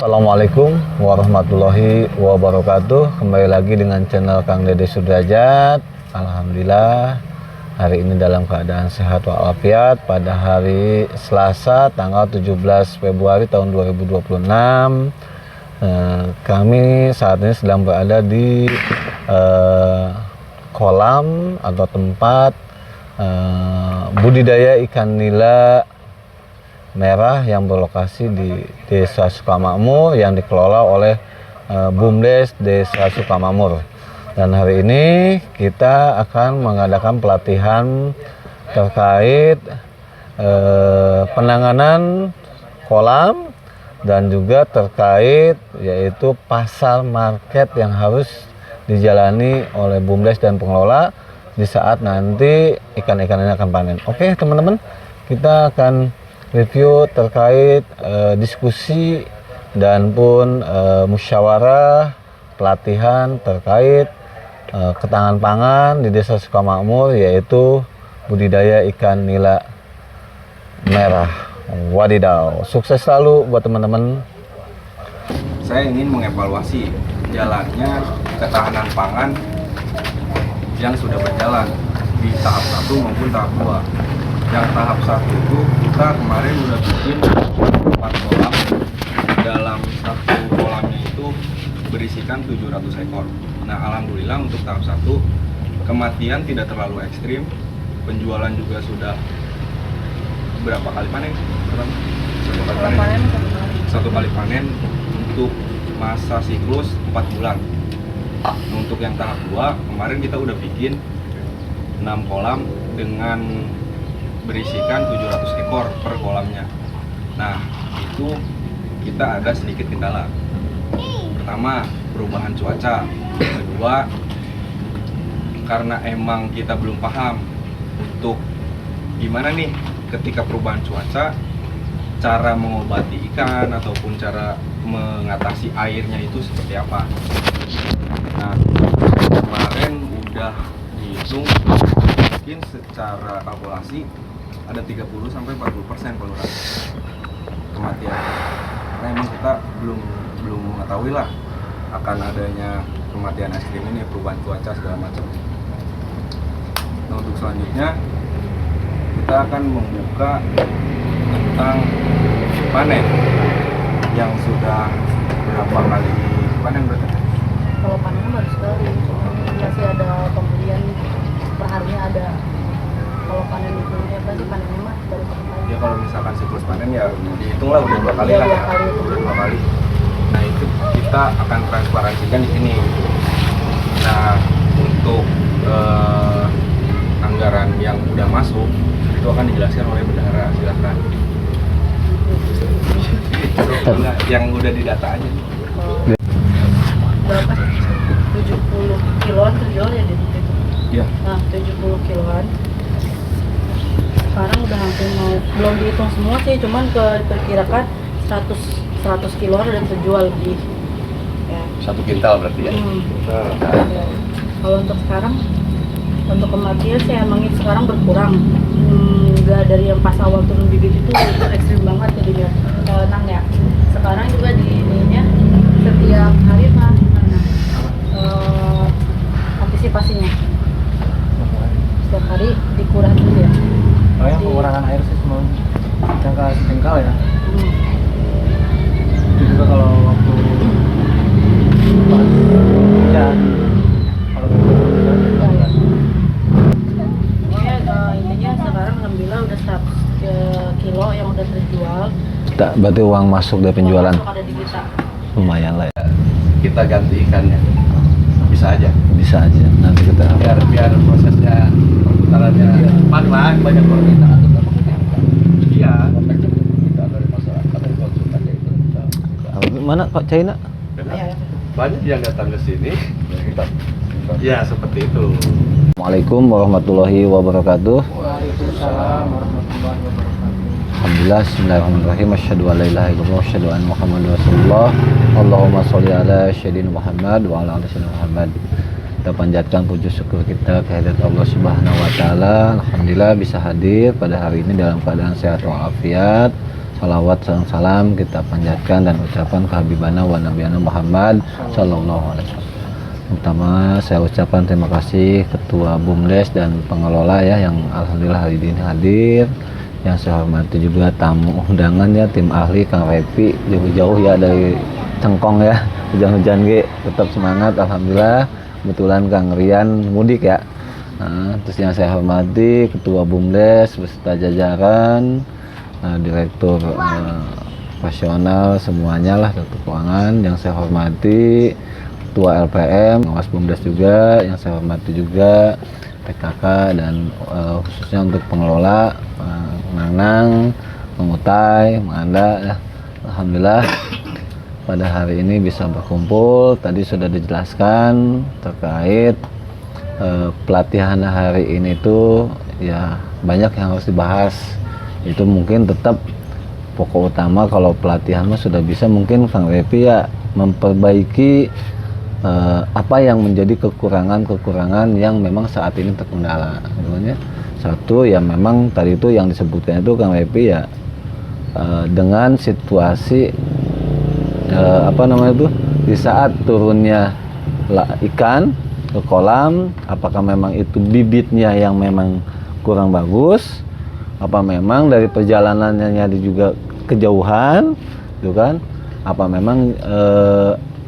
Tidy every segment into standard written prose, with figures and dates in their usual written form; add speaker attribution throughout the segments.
Speaker 1: Assalamualaikum warahmatullahi wabarakatuh. Kembali lagi dengan channel Kang Dede Sudrajat. Alhamdulillah hari ini dalam keadaan sehat walafiat pada hari Selasa tanggal 17 Februari tahun 2026. Kami saat ini sedang berada di kolam atau tempat budidaya ikan nila merah yang berlokasi di Desa Sukamakmur yang dikelola oleh BUMDes Desa Sukamakmur. Dan hari ini kita akan mengadakan pelatihan terkait penanganan kolam dan juga terkait yaitu pasar market yang harus dijalani oleh BUMDes dan pengelola di saat nanti ikan-ikan ini akan panen. Oke teman-teman, kita akan review terkait diskusi dan pun musyawarah pelatihan terkait ketahanan pangan di Desa Sukamakmur, yaitu budidaya ikan nila merah. Wadidaw, sukses selalu buat teman-teman.
Speaker 2: Saya ingin mengevaluasi jalannya ketahanan pangan yang sudah berjalan di tahap 1 maupun tahap 2. Yang tahap 1 itu kita kemarin udah bikin 4 kolam. Dalam satu kolamnya itu berisikan 700 ekor. Nah, alhamdulillah untuk tahap 1 kematian tidak terlalu ekstrim. Penjualan juga sudah berapa kali panen? Satu kali panen untuk masa siklus 4 bulan. Nah, untuk yang tahap 2 kemarin kita udah bikin 6 kolam dengan berisikan 700 ekor per kolamnya. Nah, itu kita ada sedikit kendala. Pertama, perubahan cuaca. Kedua, karena emang kita belum paham untuk gimana nih ketika perubahan cuaca, cara mengobati ikan ataupun cara mengatasi airnya itu seperti apa. Nah, kemarin udah dihitung mungkin secara kalkulasi ada 30-40% penurunan kematian. Karena emang kita belum mengetahui lah akan adanya kematian ekstrim ini, perubahan cuaca segala macam. Nah, untuk selanjutnya kita akan membuka tentang panen yang sudah berapa kali panen berarti?
Speaker 3: Kalau panen baru sekali, masih ada pembelian perharinya ada. Kalau panen itu pasti panennya mah baru satu kali.
Speaker 2: Ya kalau misalkan siklus panen ya dihitunglah udah 2 kali lah ya. Udah 2 kali. Nah, itu kita akan transparansikan di sini. Nah, untuk anggaran yang udah masuk itu akan dijelaskan oleh bendahara. Silakan. Yang udah didata aja.
Speaker 3: Berapa? 70 kiloan terjual ya di situ.
Speaker 2: Iya.
Speaker 3: Nah, 70 kiloan. Sekarang udah hampir mau, belum dihitung semua sih, cuman diperkirakan 100 kiloan udah terjual lebih. Ya.
Speaker 2: 1 kintal berarti ya.
Speaker 3: Ya. Kalau untuk sekarang, untuk kematian sih emang itu sekarang berkurang. Nggak dari yang pas awal turun bibit itu ekstrim banget jadinya tenang ya. Sekarang juga di ininya setiap hari mah antisipasinya setiap hari dikurang dulu ya.
Speaker 4: Oh ya, pengurangan air sih semua jangka ya. Itu juga kalau waktu pas hujan, kalau hujan
Speaker 3: pokoknya intinya sekarang alhamdulillah udah 100 kilo yang udah terjual.
Speaker 1: Berarti uang masuk dari penjualan
Speaker 3: Masuk ada di kita.
Speaker 1: lumayan lah ya.
Speaker 2: Kita ganti ikannya. Bisa aja.
Speaker 1: Bisa aja. Nanti kita
Speaker 2: Biar prosesnya perputarannya cepat lah, banyak permintaan tetap. Iya. Kita dari masyarakat dari konsumen itu.
Speaker 1: mana Pak China?
Speaker 2: Banyak yang datang ke sini. Ya seperti itu.
Speaker 1: Assalamualaikum warahmatullahi wabarakatuh.
Speaker 4: Waalaikumsalam warahmatullahi wabarakatuh.
Speaker 1: Alhamdulillah, bismillahirrahmanirrahim. Asyhadu an la ilaha illallah wa asyhadu anna Muhammadar Rasulullah. Allahumma sholli ala sayyidina Muhammad wa ala ali sayyidina Muhammad. Kita panjatkan puji syukur kita kehadirat Allah Subhanahu wa taala. Alhamdulillah bisa hadir pada hari ini dalam keadaan sehat walafiat. salawat salam salam kita panjatkan dan ucapan kehabibana wa nabiyana Muhammad sallallahu alaihi wasallam. Pertama saya ucapkan terima kasih Ketua BUMDes dan pengelola ya yang alhamdulillah hari ini hadir. Yang saya hormati juga tamu undangan ya, tim ahli Kang Repi jauh-jauh ya dari Cengkong ya, hujan-hujan ge tetap semangat alhamdulillah. Kebetulan Kang Rian mudik ya. Nah, terus yang saya hormati Ketua BUMDes beserta jajaran, Direktur operasional semuanya lah, Direktur Keuangan yang saya hormati, Ketua LPM, Pengawas BUMDes juga yang saya hormati juga, PKK dan khususnya untuk pengelola Nanang, Mengutai, Menganda ya. Alhamdulillah pada hari ini bisa berkumpul. Tadi sudah dijelaskan terkait pelatihan hari ini tuh ya banyak yang harus dibahas. Itu mungkin tetap pokok utama kalau pelatihan mah sudah bisa mungkin Kang Repi ya memperbaiki apa yang menjadi kekurangan-kekurangan yang memang saat ini terkendala. Sebenarnya satu ya memang tadi itu yang disebutkan itu Kang Repi ya dengan situasi apa namanya itu di saat turunnya ikan ke kolam, apakah memang itu bibitnya yang memang kurang bagus, apa memang dari perjalanannya juga kejauhan, gitu kan? Apa memang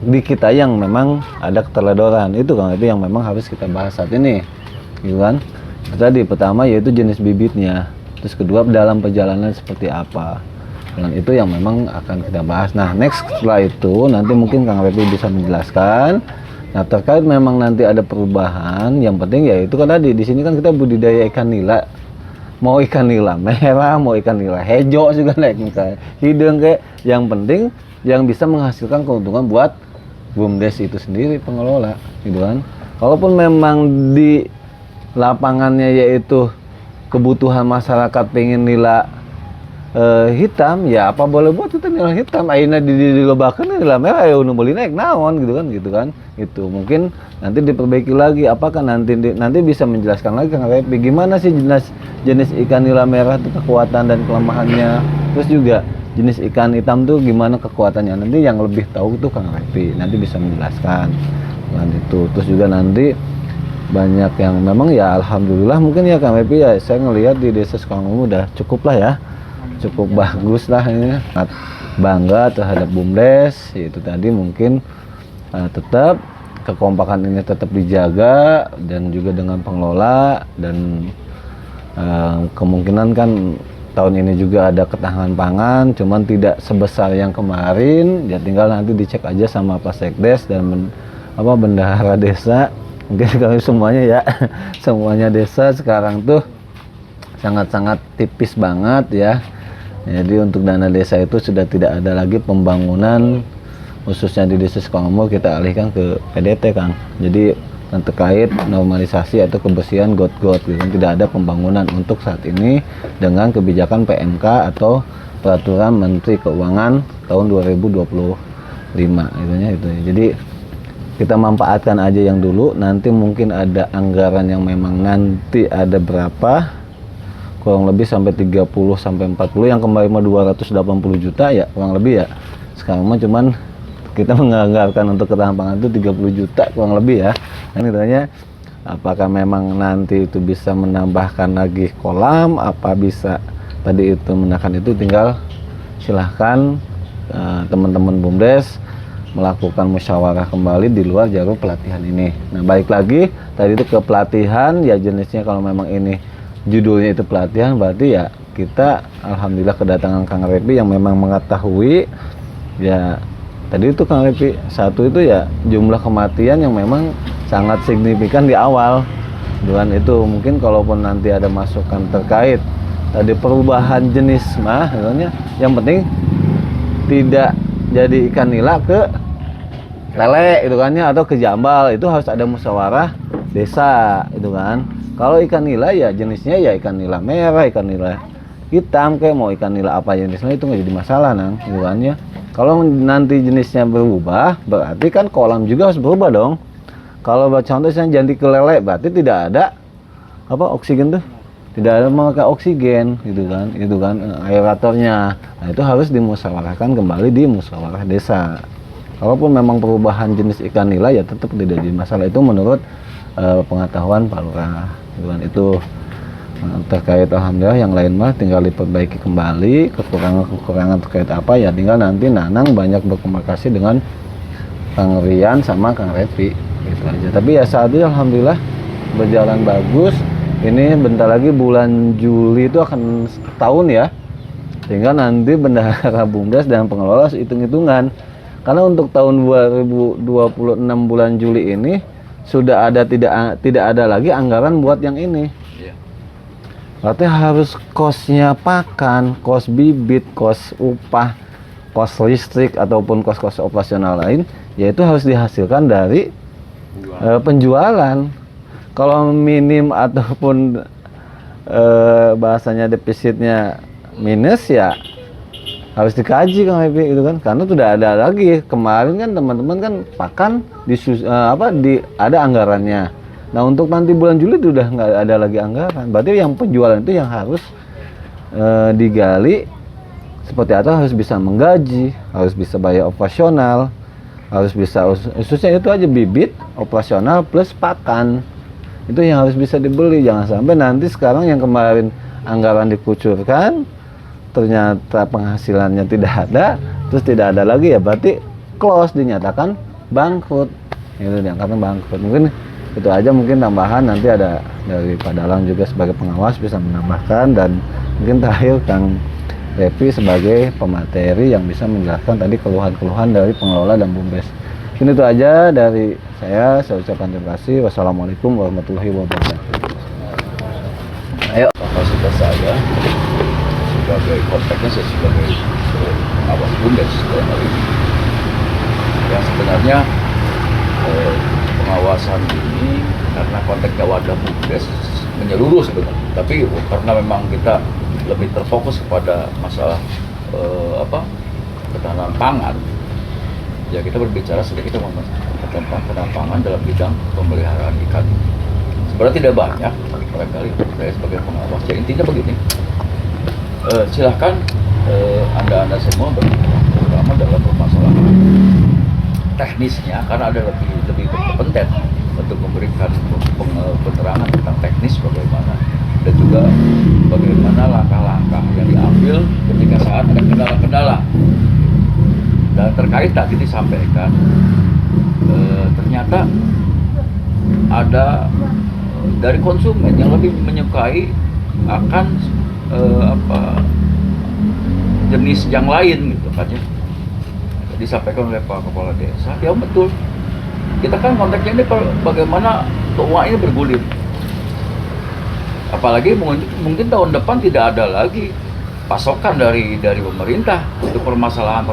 Speaker 1: di kita yang memang ada keteledoran itu kan, itu yang memang harus kita bahas saat ini, gitu kan? Tadi pertama yaitu jenis bibitnya, terus kedua dalam perjalanan seperti apa, dan itu yang memang akan kita bahas. Nah next setelah itu nanti mungkin Kang Repi bisa menjelaskan. Nah terkait memang nanti ada perubahan, yang penting ya itu kan tadi di sini kan kita budidaya ikan nila, mau ikan nila merah, mau ikan nila hijau juga naik misalnya hidung kayak, yang penting yang bisa menghasilkan keuntungan buat BUMDes itu sendiri pengelola, gitu kan. Kalaupun memang di lapangannya yaitu kebutuhan masyarakat pengen nila hitam ya apa boleh buat itu nila hitam akhirnya dilobakan nila merah ya udah boleh naik naon gitu kan itu mungkin nanti diperbaiki lagi. Apakah nanti bisa menjelaskan lagi Kang Repi gimana sih jenis ikan nila merah itu kekuatan dan kelemahannya, terus juga jenis ikan hitam tuh gimana kekuatannya, nanti yang lebih tahu tuh Kang Repi nanti bisa menjelaskan dan itu. Terus juga nanti banyak yang memang ya alhamdulillah mungkin ya Kang Repi ya saya ngelihat di desa Sukangumi udah cukup lah ya, cukup bagus lah ini. Bangga terhadap BUMDes itu tadi mungkin tetap kekompakan ini tetap dijaga dan juga dengan pengelola dan kemungkinan kan tahun ini juga ada ketahanan pangan cuman tidak sebesar yang kemarin ya, tinggal nanti dicek aja sama Pak Sekdes dan bendahara desa. Mungkin kami semuanya ya semuanya desa sekarang tuh sangat-sangat tipis banget ya. Jadi untuk dana desa itu sudah tidak ada lagi pembangunan khususnya di desa Sukangumi, kita alihkan ke PDT Kang. Jadi terkait normalisasi atau kebersihan got-got gitu. Tidak ada pembangunan untuk saat ini dengan kebijakan PMK atau peraturan Menteri Keuangan tahun 2025 gitu. Jadi kita manfaatkan aja yang dulu, nanti mungkin ada anggaran yang memang nanti ada berapa kurang lebih sampai 30 sampai 40, yang kemarin mah 280 juta ya kurang lebih ya. Sekarang mah cuman kita menganggarkan untuk ketahanan pangan itu 30 juta kurang lebih ya. Ini tanya apakah memang nanti itu bisa menambahkan lagi kolam, apa bisa tadi itu menakan itu, tinggal silahkan teman-teman BUMDes melakukan musyawarah kembali di luar jalur pelatihan ini. Nah balik lagi tadi itu ke pelatihan ya, jenisnya kalau memang ini judulnya itu pelatihan berarti ya kita alhamdulillah kedatangan Kang Repi yang memang mengetahui ya. Tadi itu Kang Repi satu itu ya jumlah kematian yang memang sangat signifikan di awal. Dan itu mungkin kalaupun nanti ada masukan terkait tadi perubahan jenis mah yang penting tidak jadi ikan nila ke lele gitu kan ya, atau ke jambal, itu harus ada musyawarah desa itu kan. Kalau ikan nila ya jenisnya ya ikan nila merah, ikan nila hitam, kayak mau ikan nila apa jenisnya itu nggak jadi masalah nang gitu kan ya. Kalau nanti jenisnya berubah berarti kan kolam juga harus berubah dong. Kalau contohnya janti kelele berarti tidak ada oksigen tuh tidak ada memakai oksigen gitu kan aeratornya. Nah itu harus dimusyawarahkan kembali di musyawarah desa. Kalaupun memang perubahan jenis ikan nila ya tetap tidak jadi masalah, itu menurut pengetahuan Pak Lurah gitu kan. Itu terkait alhamdulillah, yang lain mah tinggal diperbaiki kembali, kekurangan terkait apa ya tinggal nanti Nanang banyak berkomunikasi dengan Kang Rian sama Kang Repi gitu aja. Tapi ya saat ini alhamdulillah berjalan bagus. Ini bentar lagi bulan Juli itu akan setahun ya. Sehingga nanti bendahara BUMDes dan pengelola hitung-hitungan. Karena untuk tahun 2026 bulan Juli ini sudah ada tidak ada lagi anggaran buat yang ini. Berarti harus kosnya pakan, kos bibit, kos upah, kos listrik ataupun kos-kos operasional lain, yaitu harus dihasilkan dari penjualan. Kalau minim ataupun bahasanya defisitnya minus ya harus dikaji Kang Epi gitu kan, karena sudah ada lagi kemarin kan teman-teman kan pakan ada anggarannya. Nah untuk nanti bulan Juli itu udah nggak ada lagi anggaran, berarti yang penjualan itu yang harus digali seperti apa, harus bisa menggaji, harus bisa bayar operasional, harus bisa khususnya itu aja bibit operasional plus pakan. Itu yang harus bisa dibeli. Jangan sampai nanti sekarang yang kemarin anggaran dikucurkan ternyata penghasilannya tidak ada, terus tidak ada lagi ya berarti close, dinyatakan bangkrut. Itu dinyatakan bangkrut. Mungkin itu aja, mungkin tambahan nanti ada dari Pak Dalang juga sebagai pengawas bisa menambahkan, dan mungkin terakhir Kang Repi sebagai pemateri yang bisa menjelaskan tadi keluhan-keluhan dari pengelola dan BUMDes. Mungkin itu aja dari saya ucapkan terima kasih. Wassalamualaikum warahmatullahi wabarakatuh.
Speaker 5: Ayo, kapasitas saya sebagai konteksnya saya sebagai pengawas BUMDes dalam hal ini. Yang sebenarnya pengawasan ini karena konteksnya wadah BUMDes menyeluruh sebenarnya. Tapi karena memang kita lebih terfokus kepada masalah ketahanan pangan, ya kita berbicara sedikit tentang pangan dalam bidang pemeliharaan ikan. Sebenarnya tidak banyak, barangkali saya sebagai pengawas. Ya intinya begini, silahkan anda semua terutama dalam permasalahan teknisnya, karena ada lebih berkompeten untuk memberikan penerangan tentang teknis bagaimana, dan juga bagaimana langkah-langkah yang diambil ketika saat ada kendala-kendala. Dan terkait tadi disampaikan, ternyata ada dari konsumen yang lebih menyukai akan jenis yang lain gitu kan ya. Disampaikan oleh Pak Kepala Desa, ya betul. Kita kan konteksnya ini bagaimana keuangan ini bergulir. Apalagi mungkin tahun depan tidak ada lagi pasokan dari pemerintah untuk permasalahan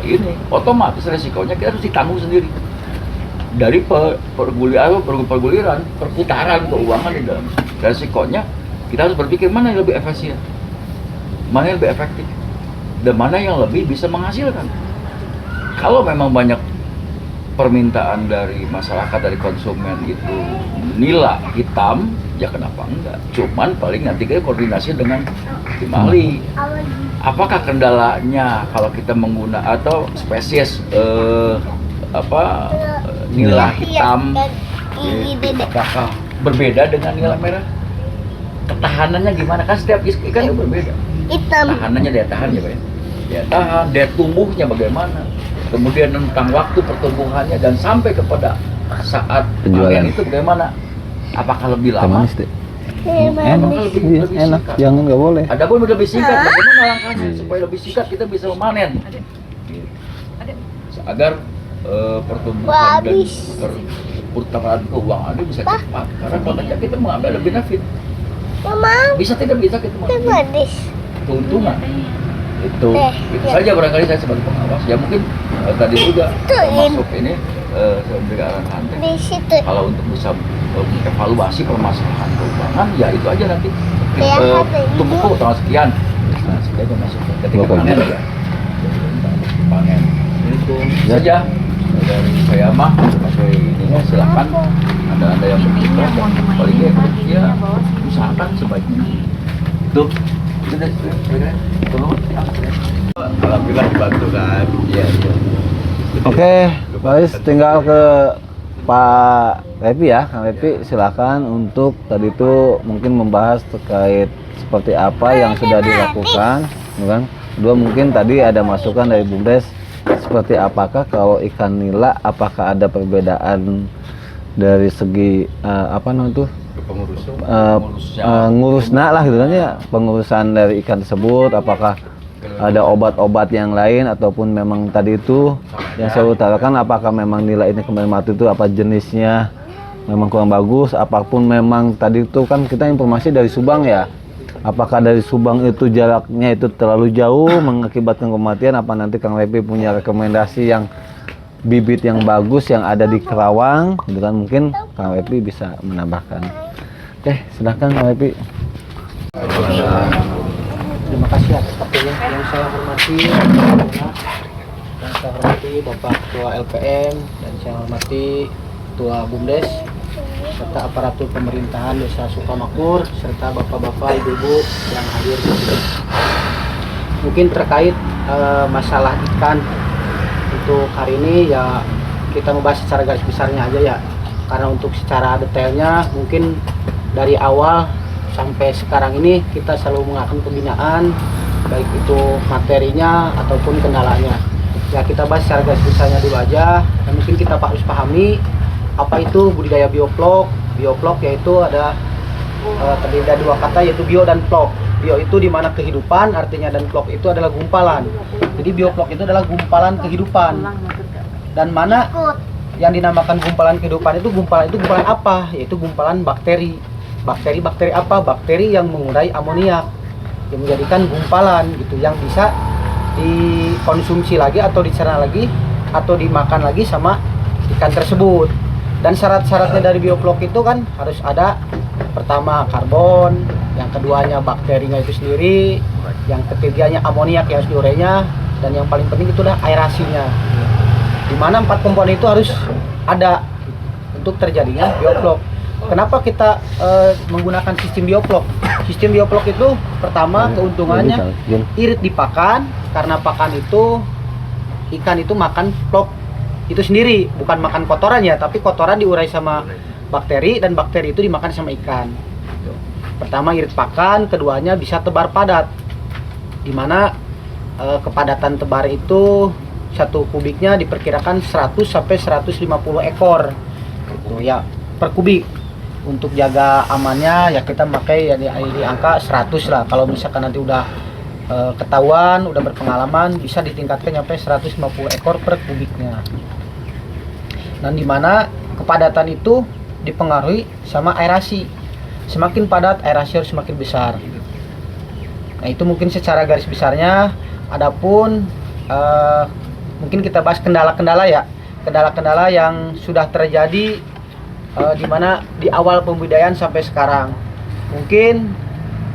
Speaker 5: ini, otomatis resikonya kita harus ditanggung sendiri dari perguliran perputaran keuangan di dalam. Resikonya kita harus berpikir mana yang lebih efisien, mana yang lebih efektif, dan mana yang lebih bisa menghasilkan. Kalau memang banyak permintaan dari masyarakat, dari konsumen itu nila hitam, ya kenapa enggak? Cuman paling nanti kita koordinasi dengan tim ahli. Apakah kendalanya kalau kita menggunakan atau spesies nila hitam, apakah berbeda dengan nila merah? Ketahanannya gimana? Kan setiap ikan itu berbeda. Tahanannya, daya tahan ya Pak. Daya tahan, daya tumbuhnya bagaimana? Kemudian tentang waktu pertumbuhannya dan sampai kepada saat penjualan itu bagaimana? Apakah lebih lama?
Speaker 1: Lebih enak, jangan nggak boleh.
Speaker 5: Ada pun lebih singkat, bagaimana langkahnya supaya lebih singkat kita bisa memanen? Agar pertumbuhan dan perputaran keuangan itu bisa cepat. Karena konteksnya kita mengambil lebih benefit. Bisa tidak bisa kita mengambil keuntungan. Itu saja barangkali saya sebagai pengawas. Ya mungkin tadi juga termasuk ini saya memberikan arahan kalau untuk bisa evaluasi permasalahan keuangan, ya itu aja nanti untuk buku tanggal sekian. Nah, sekian masuk ketika panen ya. Panen itu saja. Dari saya mah sebagai ininya silakan ada yang berpikir paling ya usahakan sebaiknya tuh itu deh tolong alhamdulillah dibantu kan. Iya.
Speaker 1: Oke, guys, tinggal ke Pak Repi ya, Kang Repi silakan untuk tadi itu mungkin membahas terkait seperti apa yang sudah dilakukan, kan? Kedua mungkin tadi ada masukan dari Bumdes seperti apakah kalau ikan nila, apakah ada perbedaan dari segi apa namanya tuh ngurusnya lah gitu kan ya, pengurusan dari ikan tersebut, apakah ada obat-obat yang lain ataupun memang tadi itu yang saya utarakan apakah memang nila ini kembali mati itu apa jenisnya memang kurang bagus, apapun memang tadi itu kan kita informasi dari Subang ya, apakah dari Subang itu jaraknya itu terlalu jauh mengakibatkan kematian, apa nanti Kang Repi punya rekomendasi yang bibit yang bagus yang ada di Kerawang gitu kan, mungkin Kang Repi bisa menambahkan. Oke, silahkan Kang Repi.
Speaker 4: Terima kasih atas waktunya yang saya hormati, dan saya hormati Bapak Ketua LPM, dan saya hormati Ketua Bumdes serta aparatur pemerintahan Desa Sukamakmur serta bapak-bapak, ibu-ibu yang hadir di sini. Mungkin terkait masalah ikan untuk hari ini ya kita membahas secara garis besarnya aja ya, karena untuk secara detailnya mungkin dari awal sampai sekarang ini kita selalu melakukan pembinaan baik itu materinya ataupun kendalanya. Ya kita bahas secara garis besarnya dulu aja. Dan mungkin kita harus pahami apa itu budidaya bioflok. Bioflok yaitu ada terdiri dari dua kata yaitu bio dan flok. Bio itu dimana kehidupan artinya, dan flok itu adalah gumpalan. Jadi bioflok itu adalah gumpalan kehidupan. Dan mana yang dinamakan gumpalan kehidupan itu gumpalan apa? Yaitu gumpalan bakteri. Bakteri apa? Bakteri yang mengurai amoniak yang menjadikan gumpalan gitu, yang bisa dikonsumsi lagi atau dicerna lagi atau dimakan lagi sama ikan tersebut. Dan syarat-syaratnya dari bioflok itu kan harus ada pertama karbon, yang keduanya bakterinya itu sendiri, yang ketiganya amoniak yang harus diurainya, dan yang paling penting itu adalah aerasinya. Dimana 4 komponen itu harus ada untuk terjadinya bioflok. Kenapa kita menggunakan sistem bioflok? Sistem bioflok itu pertama keuntungannya irit di pakan, karena pakan itu ikan itu makan flok itu sendiri, bukan makan kotoran ya, tapi kotoran diurai sama bakteri dan bakteri itu dimakan sama ikan. Pertama irit pakan, keduanya bisa tebar padat, dimana kepadatan tebar itu 1 kubiknya diperkirakan 100 sampai 150 ekor gitu ya per kubik. Untuk jaga amannya ya kita pakai ya di angka 100 lah. Kalau misalkan nanti udah ketahuan, udah berpengalaman, bisa ditingkatkan sampai 150 ekor per kubiknya. Dan dimana kepadatan itu dipengaruhi sama aerasi. Semakin padat aerasi harus semakin besar. Nah itu mungkin secara garis besarnya. Adapun mungkin kita bahas kendala-kendala ya, kendala-kendala yang sudah terjadi di mana di awal pembudidayaan sampai sekarang. Mungkin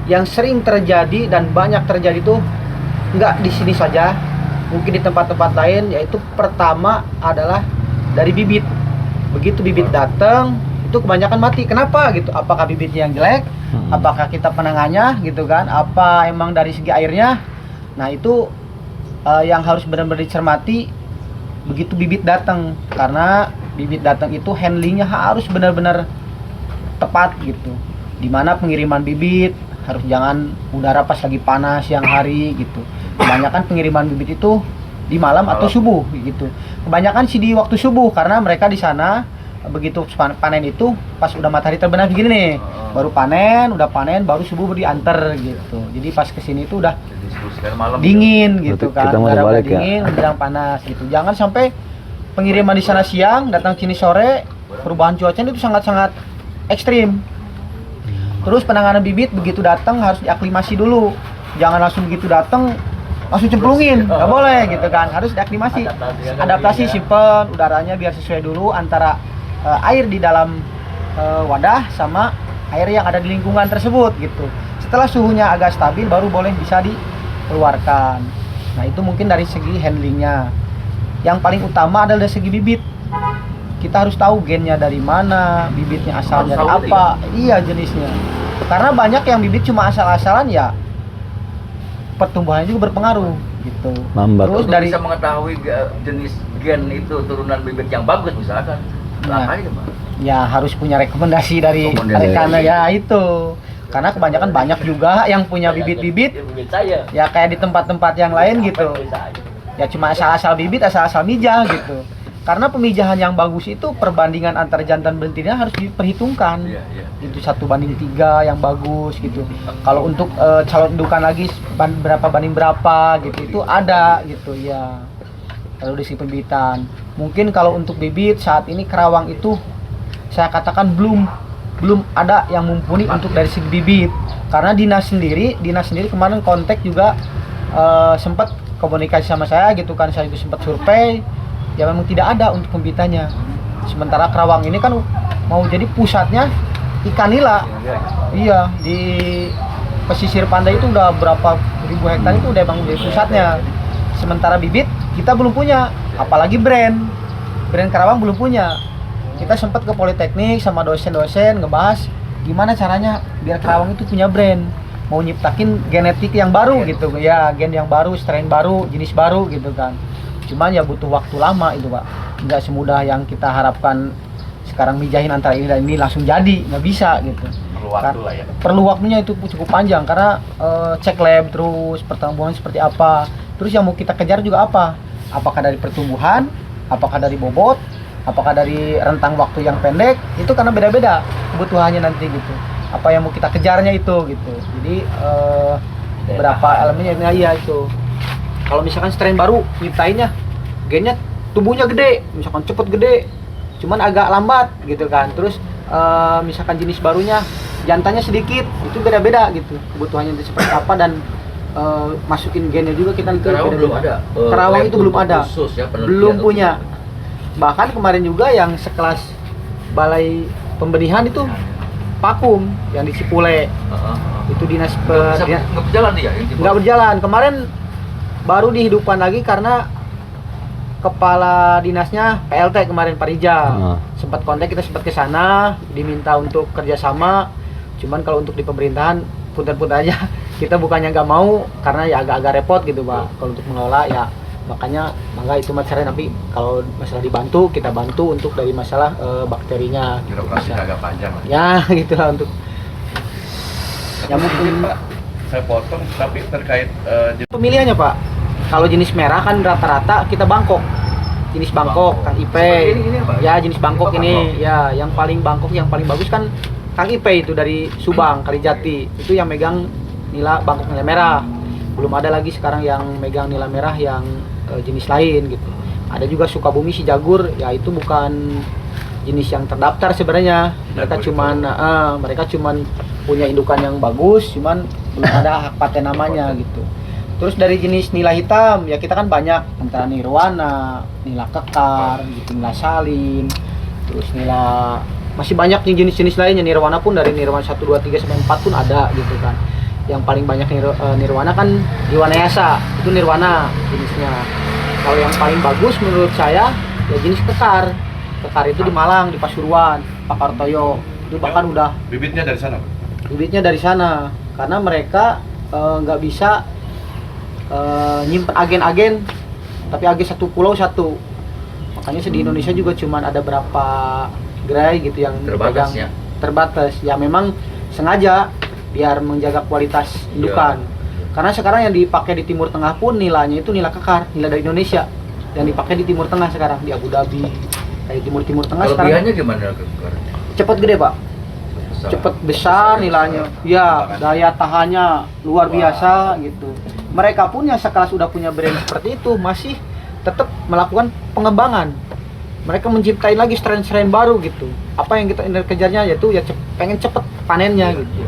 Speaker 4: yang sering terjadi dan banyak terjadi itu nggak di sini saja, mungkin di tempat-tempat lain, yaitu pertama adalah dari bibit. Begitu bibit datang itu kebanyakan mati. Kenapa gitu? Apakah bibitnya yang jelek? Apakah kita penangannya gitu kan? Apa emang dari segi airnya? Nah itu yang harus benar-benar dicermati begitu bibit datang, karena bibit datang itu handlingnya harus benar-benar tepat gitu. Dimana pengiriman bibit harus jangan udara pas lagi panas siang hari gitu. Kebanyakan pengiriman bibit itu di malam atau subuh gitu. Kebanyakan sih di waktu subuh, karena mereka di sana begitu panen itu pas udah matahari terbenam begini nih, baru panen, udah panen baru subuh diantar gitu. Jadi pas kesini itu udah dingin gitu kan, udara udah dingin, menjelang panas gitu. Jangan sampai pengiriman di sana siang, datang sini sore, perubahan cuaca itu sangat-sangat ekstrim. Terus penanganan bibit begitu datang harus diaklimasi dulu. Jangan langsung begitu datang langsung cemplungin, nggak boleh gitu kan. Harus diaklimasi, adaptasi simpen udaranya biar sesuai dulu antara air di dalam wadah sama air yang ada di lingkungan tersebut gitu. Setelah suhunya agak stabil baru boleh bisa dikeluarkan. Nah itu mungkin dari segi handlingnya. yang paling utama adalah dari segi bibit. Kita harus tahu gennya dari mana, bibitnya asalnya dari
Speaker 5: Harus tahu
Speaker 4: apa, iya jenisnya. Karena banyak yang bibit cuma asal-asalan ya, pertumbuhannya juga berpengaruh gitu.
Speaker 1: Lambat.
Speaker 4: Terus
Speaker 5: Untuk
Speaker 4: dari
Speaker 5: bisa mengetahui jenis gen itu turunan bibit yang bagus misalkan,
Speaker 4: Nah.
Speaker 5: makanya gimana?
Speaker 4: ya harus punya rekomendasi dari
Speaker 5: Rekomendasi.
Speaker 4: rekannya ya itu. Karena kebanyakan banyak juga yang punya bibit-bibit
Speaker 5: Bibit saya.
Speaker 4: ya kayak di tempat-tempat yang lain gitu. Ya cuma asal-asal bibit, asal-asal mijah gitu. Karena pemijahan yang bagus itu perbandingan antara jantan betina harus diperhitungkan.
Speaker 5: Iya, iya.
Speaker 4: Itu 1:3 yang bagus gitu. Kalau untuk calon indukan lagi berapa banding berapa gitu itu ada gitu ya. Kalau dari segi pembibitan, mungkin kalau untuk bibit saat ini Kerawang itu saya katakan belum ada yang mumpuni untuk dari segi bibit. Karena dinas sendiri kemarin kontak juga sempat komunikasi sama saya gitu kan, saya juga sempat survei. Ya memang tidak ada untuk pembibitannya. Sementara Kerawang ini kan mau jadi pusatnya ikan nila. Iya, di pesisir pantai itu udah berapa ribu hektar itu udah emang jadi pusatnya. Sementara bibit kita belum punya, apalagi brand Kerawang belum punya. Kita sempat ke Politeknik sama dosen-dosen ngebahas gimana caranya biar Kerawang itu punya brand. Mau nyiptakin genetik yang baru gitu ya, gen yang baru, strain baru, jenis baru gitu kan. Cuman ya butuh waktu lama itu Pak, nggak semudah yang kita harapkan sekarang mijahin antara ini dan ini langsung jadi, nggak bisa gitu.
Speaker 5: Perlu waktu lah ya.
Speaker 4: Perlu waktunya itu cukup panjang karena cek lab terus, pertumbuhan seperti apa, terus yang mau kita kejar juga apa, apakah dari pertumbuhan, apakah dari bobot, apakah dari rentang waktu yang pendek, itu karena beda-beda kebutuhannya nanti gitu, apa yang mau kita kejarnya itu gitu. Jadi berapa elemennya, nah iya itu. Kalau misalkan strain baru nyiptainnya gennya tubuhnya gede, misalkan cepet gede, cuman agak lambat gitu kan. Terus misalkan jenis barunya jantannya sedikit, itu beda-beda gitu kebutuhannya itu seperti apa, dan masukin gennya juga kita itu
Speaker 5: Kerawang belum ada.
Speaker 4: Kerawang itu belum ada,
Speaker 5: Khusus ya, penelitian
Speaker 4: belum
Speaker 5: untuk
Speaker 4: punya.
Speaker 5: itu.
Speaker 4: Bahkan kemarin juga yang sekelas balai pembenihan itu Pakum yang di Cipule itu dinas
Speaker 5: Nggak berjalan dia.
Speaker 4: nggak berjalan. Kemarin baru dihidupkan lagi karena kepala dinasnya PLT kemarin Pak Rijal. Sempat kontak, kita sempat ke sana diminta untuk kerjasama. Cuman kalau untuk di pemerintahan punten-punten aja kita bukannya nggak mau karena ya agak-agak repot gitu Pak. Kalau untuk mengelola ya makanya mangga itu masalahnya, tapi kalau masalah dibantu kita bantu untuk dari masalah bakterinya.
Speaker 2: Birokrasi agak panjang lah.
Speaker 4: Ya gitulah untuk ya mungkin
Speaker 2: Pak, saya potong tapi terkait
Speaker 4: pemilihannya Pak. Kalau jenis merah kan rata-rata kita Bangkok. Jenis Bangkok, Kang Ipe.
Speaker 5: Seperti ini, Pak?
Speaker 4: Ya, jenis Bangkok
Speaker 5: Bangkok.
Speaker 4: ini. Ya, yang paling Bangkok yang paling bagus kan Kang Ipe itu dari Subang, Kalijati. Itu yang megang nila Bangkok nila merah. Belum ada lagi sekarang yang megang nila merah yang jenis lain gitu. Ada juga Sukabumi si Jagur, ya itu bukan jenis yang terdaftar sebenarnya. Mereka cuman punya indukan yang bagus, cuman belum ada hak paten namanya gitu. Terus dari jenis nila hitam ya kita kan banyak, antara nirwana, nila kekar, gitu, nila salin, terus nila masih banyak nih jenis-jenis lainnya. Nirwana pun dari nirwana 1, 2, 3 sampai 4 pun ada gitu kan. Yang paling banyak nirwana kan Iwanayasa, itu nirwana jenisnya. Kalau yang paling bagus menurut saya ya jenis kekar. Kekar itu di Malang, di Pasuruan, Pak Kartoyo. Itu bahkan udah
Speaker 2: bibitnya dari sana.
Speaker 4: bibitnya dari sana karena mereka nggak bisa nyimpen agen-agen, tapi agen satu pulau satu. Makanya di Indonesia juga cuman ada berapa gerai gitu yang
Speaker 5: Terbatas
Speaker 4: pegang.
Speaker 5: ya.
Speaker 4: Terbatas ya, memang sengaja biar menjaga kualitas indukan. Karena sekarang yang dipakai di Timur Tengah pun nilainya itu nilai kekar, nilai dari Indonesia yang dipakai di Timur Tengah sekarang, di Abu Dhabi, kayak Timur Tengah sekarang.
Speaker 5: Kelebihannya gimana kekarnya?
Speaker 4: Cepet gede Pak, cepet besar nilainya, ya daya tahannya luar biasa gitu. Mereka pun yang sekelas sudah punya brand seperti itu masih tetap melakukan pengembangan. Mereka menciptain lagi strain-strain baru gitu. Apa yang kita kejarnya yaitu ya pengen cepet panennya gitu.